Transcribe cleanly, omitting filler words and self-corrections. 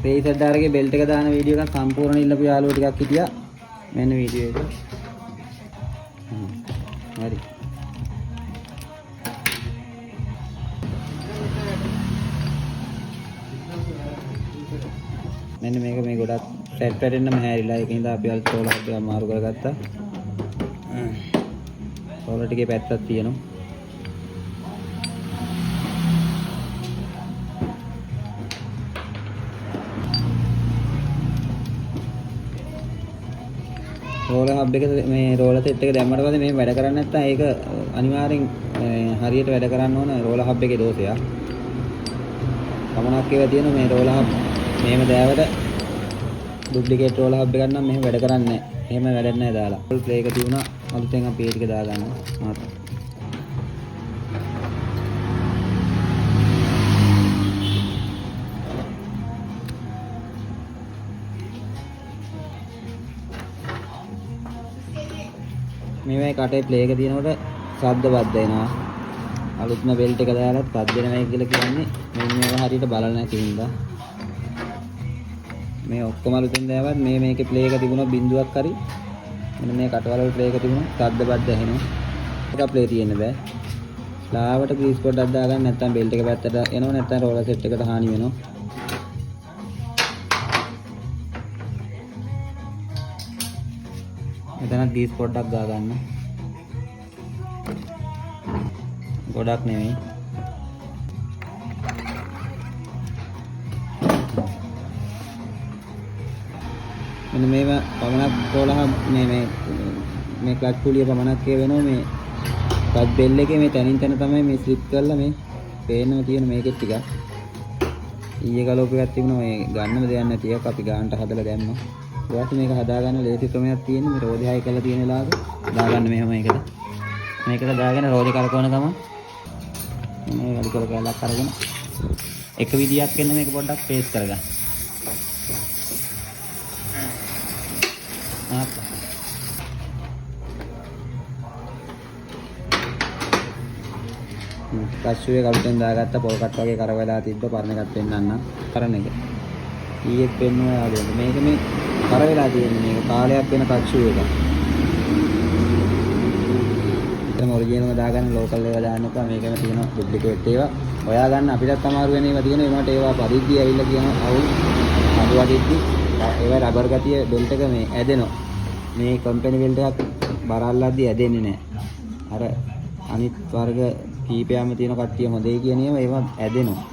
Racer ඩාරගේ belt එක දාන video එකක් සම්පූර්ණ ඉල්ලපු යාළුවෝ ටිකක් හිටියා. මෙන්න වීඩියෝ එක. හරි. මෙන්න මේක මේ ගොඩක් සෙට් පැටෙන්නම හැරිලා ඒකින්ද අපි අල්ට රෝලර් හබ් එක අමාරු කරගත්තා. රෝලර් ටිකේ පැත්තක් තියෙනවා. රෝලර් හබ් එක මේ රෝලර් සෙට් එක දැම්මට පස්සේ මෙහෙම වැඩ කරන්නේ නැත්නම් ඒක අනිවාර්යෙන් හරියට වැඩ කරන්න ඕන රෝලර් හබ් එකේ දෝෂයක්. කමනක් ඒවා තියෙනවා මේ රෝලර් හබ් මෙහෙම දෑවට ඩුප්ලිකේට් රෝලර් හබ් එකක් නම් මෙහෙම වැඩ කරන්නේ නැහැ. එහෙම වැඩක් නැහැ දාලා. ෆුල් ප්ලේ එක තියුණා අලුතෙන් අපි ඒ ටික දාගන්නවා. මේ කටේ ප්ලේ එක තියෙනකොට ශබ්ද බද්ද එනවා. අලුත්ම බෙල්ට් එක දාලා ශබ්ද එනවා කියලා කියන්නේ මෙන්න මේක හරියට බලලා නැති හින්දා. මේ ඔක්කොම අලුතෙන් දාවත් මේකේ ප්ලේ එක තිබුණා බිඳුවක් හරි මෙන්න මේ කටවල ප්ලේ එක තිබුණා ශබ්ද බද්ද ඇහෙනවා. ඒක ප්ලේ තියෙන්න බෑ. ලාවට ග්‍රීස් පොඩ්ඩක් දාගන්න නැත්නම් බෙල්ට් එක පැත්තට එනවා නැත්නම් රෝලර් සෙට් එකට හානි වෙනවා. මෙතන ග්‍රීස් පොඩ්ඩක් ගාගන්න. ගොඩක් නෙමෙයි. මෙන්න මේව පමණක් 12 මේ ක්ලච් පුලිය පමණක් වෙනවා මේ ක්ලච් බෙල් එකේ මේ තනින් තන තමයි මේ ස්ලිප් කරලා මේ පේන්නම තියෙන මේකෙත් ටික. ඊයේ ගලෝප එකක් තිබුණා මේ ගන්නම දෙයක් නැති එක අපි ගානට හදලා දැම්මා. ඊට මේක හදාගන්න ලේසි ක්‍රමයක් තියෙනවා. මේ රෝදේ හයි කරලා තියෙන වෙලාවක දාගන්න මෙහෙම මේකට දාගෙන රෝදේ කරකවන ගමන් මේ වැඩි කර ගලක් අරගෙන එක විදියක් වෙන මේක පොඩ්ඩක් පේස් කරගන්න. කස්සුවේ කලුටෙන් දාගත්ත පොල් කට් වගේ කරවලා තිබ්බ පරණ එකක් පෙන්නන්න. කරන එක. ඊයේ පෙන්නුවා ආදෙන්න. මේක මේ කරවලා තියෙන්නේ මේක කාලයක් වෙන කස්සු එක. ඒකම ඔරිජිනල්ව දාගන්න ලෝකල් ඒවා දාන්න එපා. මේකම තියෙන ඩුප්ලිකේට් ඒවා. හොයා ගන්න අපිටත් අමාරු වෙන ඒවා තියෙන ඒකට ඒවා පරිදි ඇවිල්ලා කියන අවුල් අඩුවදිද්දි ඒවා රබර් ගතිය බෙල්ට් එක මේ ඇදෙනවා. මේ කම්පැනි බෙල්ට් එකක් බර අල්ලද්දි ඇදෙන්නේ නැහැ. අර අනිත් වර්ග කීපයක්ම තියෙන කට්ටිය හොඳයි කියන ඒවා ඇදෙනවා.